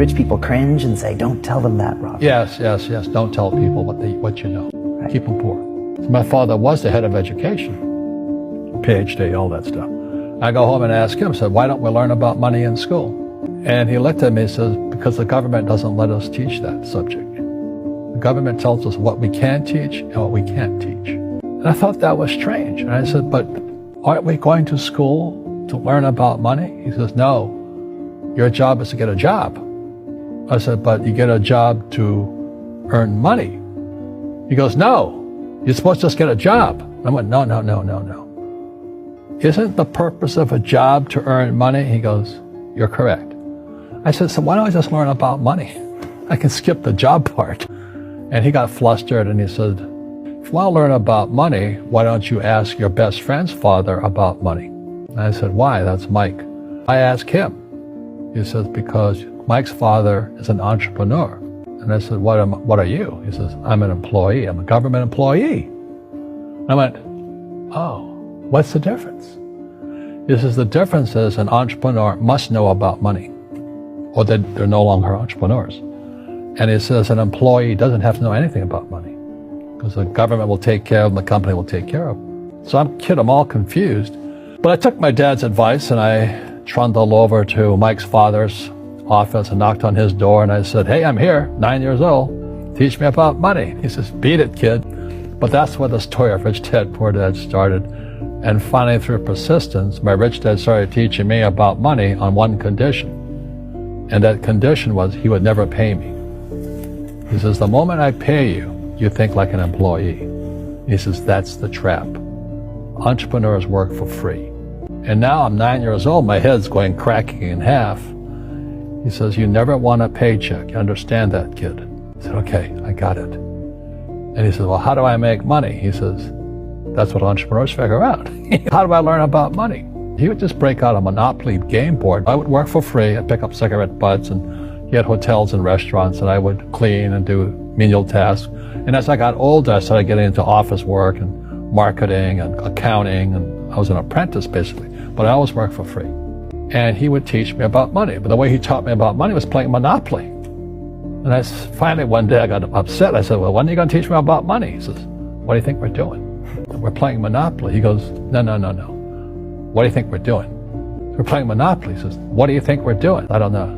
rich people cringe and say, don't tell them that, Rob? Yes. Don't tell people what you know. Right. Keep them poor. So my father was the head of education, PhD, all that stuff. I go home and ask him, said, why don't we learn about money in school? And he looked at me and says, because the government doesn't let us teach that subject. The government tells us what we can teach and what we can't teach. And I thought that was strange. And I said, but aren't we going to school to learn about money? He says, no, your job is to get a job. I said, but you get a job to earn money. He goes, no, you're supposed to just get a job. I went, no. Isn't the purpose of a job to earn money? He goes, you're correct. I said, so why don't I just learn about money? I can skip the job part. And he got flustered and he said, if you want to learn about money, why don't you ask your best friend's father about money? And I said, why? That's Mike. I asked him. He says, because Mike's father is an entrepreneur. And I said, what are you? He says, I'm an employee. I'm a government employee. I went, oh, what's the difference? He says, the difference is an entrepreneur must know about money, or they're no longer entrepreneurs. And he says an employee doesn't have to know anything about money, because the government will take care of them, the company will take care of them. So I'm all confused. But I took my dad's advice and I trundled over to Mike's father's office and knocked on his door and I said, hey, I'm here, 9 years old. Teach me about money. He says, beat it, kid. But that's where the story of Rich Dad, Poor Dad started. And finally, through persistence, my rich dad started teaching me about money on one condition. And that condition was he would never pay me. He says, the moment I pay you, you think like an employee. He says, that's the trap. Entrepreneurs work for free. And now I'm 9 years old, my head's going cracking in half. He says, you never want a paycheck. You understand that, kid? I said, okay, I got it. And he says, well, how do I make money? He says, that's what entrepreneurs figure out. How do I learn about money? He would just break out a Monopoly game board. I would work for free. I'd pick up cigarette butts, and he had hotels and restaurants, and I would clean and do menial tasks. And as I got older, I started getting into office work and marketing and accounting, and I was an apprentice basically, but I always worked for free. And he would teach me about money, but the way he taught me about money was playing Monopoly. And finally one day I got upset. I said, well, when are you going to teach me about money? He says, what do you think we're doing? We're playing Monopoly. He goes, no. What do you think we're doing? We're playing Monopoly. He says, what do you think we're doing? I don't know.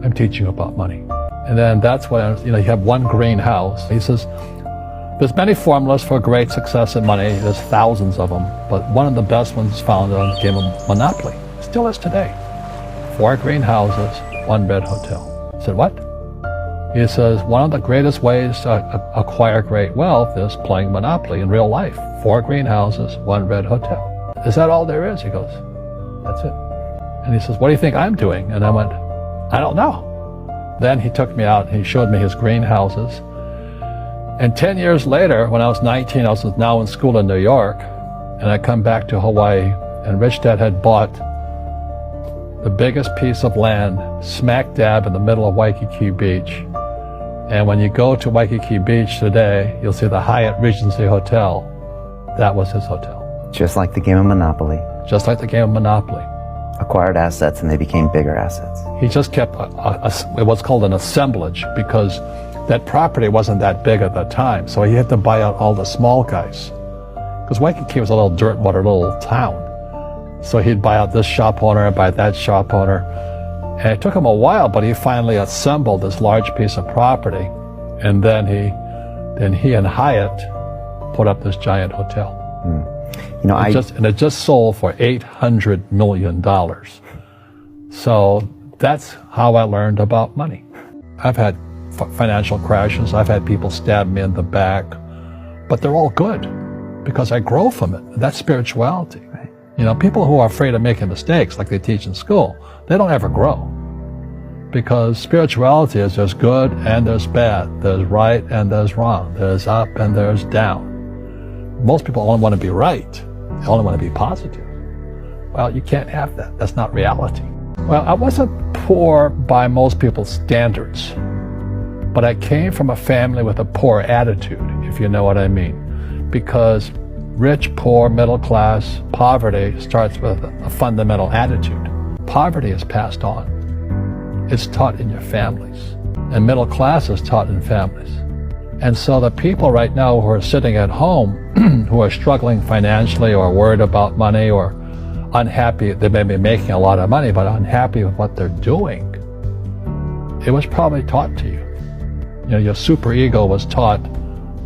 I'm teaching you about money. And then that's when, you have one green house. He says, there's many formulas for great success in money. There's thousands of them. But one of the best ones is found on the game of Monopoly. Still is today. 4 green houses, 1 red hotel. I said, what? He says, one of the greatest ways to acquire great wealth is playing Monopoly in real life. 4 green houses, 1 red hotel. Is that all there is? He goes, that's it. And he says, what do you think I'm doing? And I went, I don't know. Then he took me out and he showed me his greenhouses. And 10 years later, when I was 19, I was now in school in New York, and I come back to Hawaii, and Rich Dad had bought the biggest piece of land smack dab in the middle of Waikiki Beach. And when you go to Waikiki Beach today, you'll see the Hyatt Regency Hotel. That was his hotel. Just like the game of Monopoly. Just like the game of Monopoly. Acquired assets and they became bigger assets. He just kept what's called an assemblage, because that property wasn't that big at the time. So he had to buy out all the small guys. Because Waikiki was a little dirt water little town. So he'd buy out this shop owner and buy that shop owner. And it took him a while, but he finally assembled this large piece of property. And then he and Hyatt put up this giant hotel. It just sold for $800 million. So that's how I learned about money. I've had financial crashes. I've had people stab me in the back, but they're all good because I grow from it. That's spirituality. Right. People who are afraid of making mistakes, like they teach in school, they don't ever grow, because spirituality is there's good and there's bad, there's right and there's wrong, there's up and there's down. Most people only want to be right. They only want to be positive. Well, you can't have that. That's not reality. Well, I wasn't poor by most people's standards, but I came from a family with a poor attitude, if you know what I mean. Because rich, poor, middle class, poverty starts with a fundamental attitude. Poverty is passed on. It's taught in your families. And middle class is taught in families. And so the people right now who are sitting at home, who are struggling financially or worried about money or unhappy, they may be making a lot of money, but unhappy with what they're doing, it was probably taught to you. You know, your superego was taught,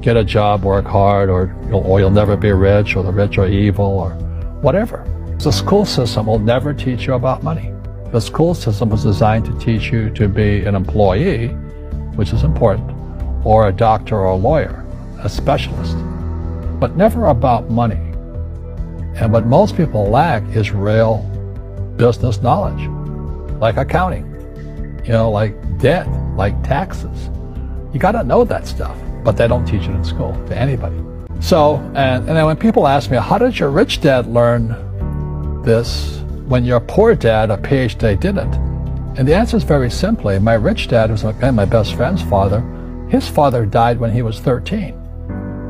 get a job, work hard, or you'll never be rich, or the rich are evil, or whatever. The school system will never teach you about money. The school system was designed to teach you to be an employee, which is important, or a doctor or a lawyer, a specialist, but never about money. And what most people lack is real business knowledge, like accounting, like debt, like taxes. You got to know that stuff, but they don't teach it in school to anybody. So, and then when people ask me, how did your rich dad learn this when your poor dad, a PhD, didn't? And the answer is very simply, my rich dad was my best friend's father. His father died when he was 13.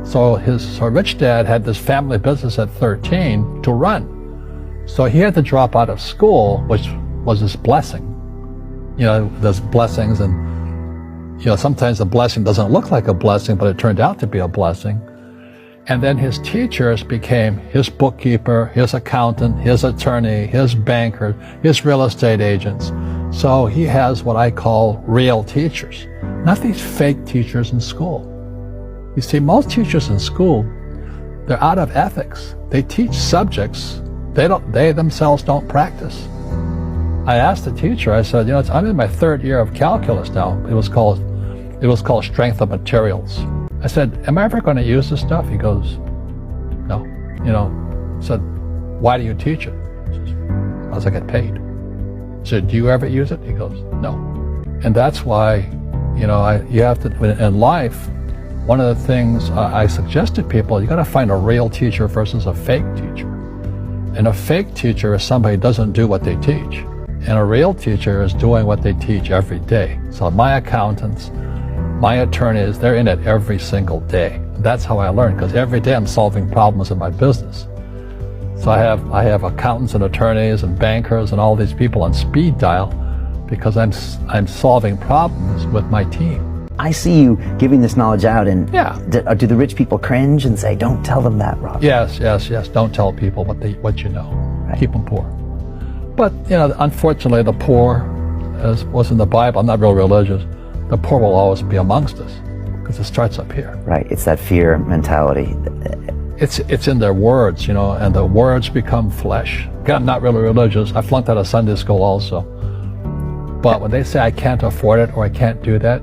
So his rich dad had this family business at 13 to run. So he had to drop out of school, which was his blessing. There's blessings, and sometimes the blessing doesn't look like a blessing, but it turned out to be a blessing. And then his teachers became his bookkeeper, his accountant, his attorney, his banker, his real estate agents. So he has what I call real teachers, not these fake teachers in school. You see, most teachers in school, they're out of ethics. They teach subjects they themselves don't practice. I asked the teacher, I said, I'm in my third year of calculus now. It was called strength of materials. I said, am I ever going to use this stuff? He goes, no. I said, why do you teach it? He says, because I get paid. I said, do you ever use it? He goes, no. And that's why, you have to, in life, one of the things I suggest to people, you got to find a real teacher versus a fake teacher. And a fake teacher is somebody who doesn't do what they teach. And a real teacher is doing what they teach every day. So my accountants, my attorneys, they're in it every single day. That's how I learn, because every day I'm solving problems in my business. So I have accountants and attorneys and bankers and all these people on speed dial because I'm solving problems with my team. I see you giving this knowledge out, and yeah. Do the rich people cringe and say, don't tell them that, Rob? Yes. Don't tell people what you know. Right. Keep them poor. But, unfortunately, the poor, as was in the Bible, I'm not real religious, the poor will always be amongst us because it starts up here. Right. It's that fear mentality. It's in their words, and the words become flesh. Again, I'm not really religious. I flunked out of Sunday school also. But when they say I can't afford it or I can't do that,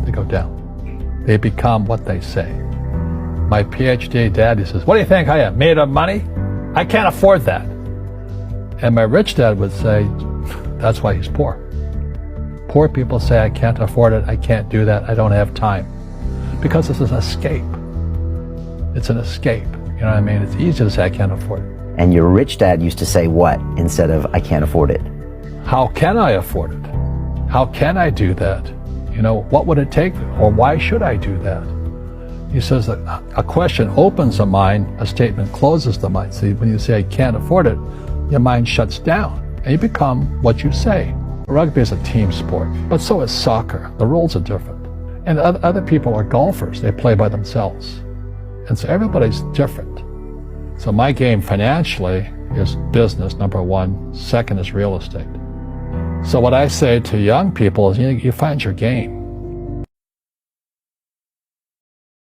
they go down. They become what they say. My PhD daddy says, what do you think I am, made of money? I can't afford that. And my rich dad would say, that's why he's poor. Poor people say, I can't afford it, I can't do that, I don't have time. Because it's an escape. It's an escape. You know what I mean? It's easy to say, I can't afford it. And your rich dad used to say what instead of, I can't afford it? How can I afford it? How can I do that? What would it take? Or why should I do that? He says that a question opens the mind, a statement closes the mind. See, when you say, I can't afford it, your mind shuts down and you become what you say. Rugby is a team sport, but so is soccer. The rules are different. And other people are golfers. They play by themselves. And so everybody's different. So my game financially is business, number one. Second is real estate. So what I say to young people is, you find your game.